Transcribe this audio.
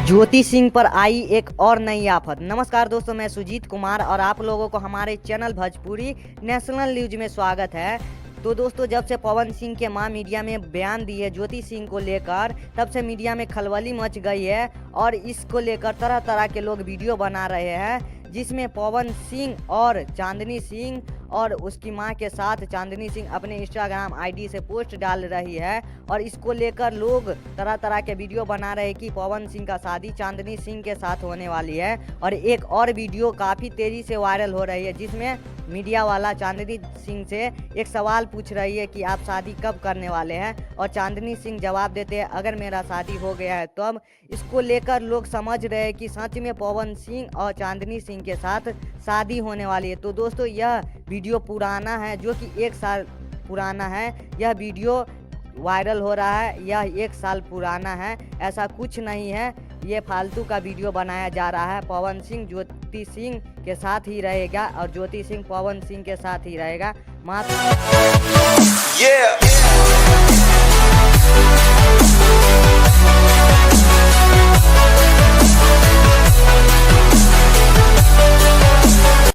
ज्योति सिंह पर आई एक और नई आफत। नमस्कार दोस्तों, मैं सुजीत कुमार और आप लोगों को हमारे चैनल भोजपुरी नेशनल न्यूज में स्वागत है। तो दोस्तों, जब से पवन सिंह के मां मीडिया में बयान दी है ज्योति सिंह को लेकर, तब से मीडिया में खलबली मच गई है और इसको लेकर तरह तरह के लोग वीडियो बना रहे हैं, जिसमें पवन सिंह और चांदनी सिंह और उसकी मां के साथ चांदनी सिंह अपने इंस्टाग्राम आईडी से पोस्ट डाल रही है और इसको लेकर लोग तरह तरह के वीडियो बना रहे हैं कि पवन सिंह का शादी चांदनी सिंह के साथ होने वाली है। और एक और वीडियो काफ़ी तेज़ी से वायरल हो रही है, जिसमें मीडिया वाला चांदनी सिंह से एक सवाल पूछ रही है कि आप शादी कब करने वाले हैं, और चांदनी सिंह जवाब देते हैं अगर मेरा शादी हो गया है तो अब। इसको लेकर लोग समझ रहे हैं कि सच में पवन सिंह और चांदनी सिंह के साथ शादी होने वाली है। तो दोस्तों, यह वीडियो पुराना है, जो कि 1 साल पुराना है। यह वीडियो वायरल हो रहा है, यह 1 साल पुराना है, ऐसा कुछ नहीं है। ये फालतू का वीडियो बनाया जा रहा है। पवन सिंह ज्योति सिंह के साथ ही रहेगा और ज्योति सिंह पवन सिंह के साथ ही रहेगा। मात्र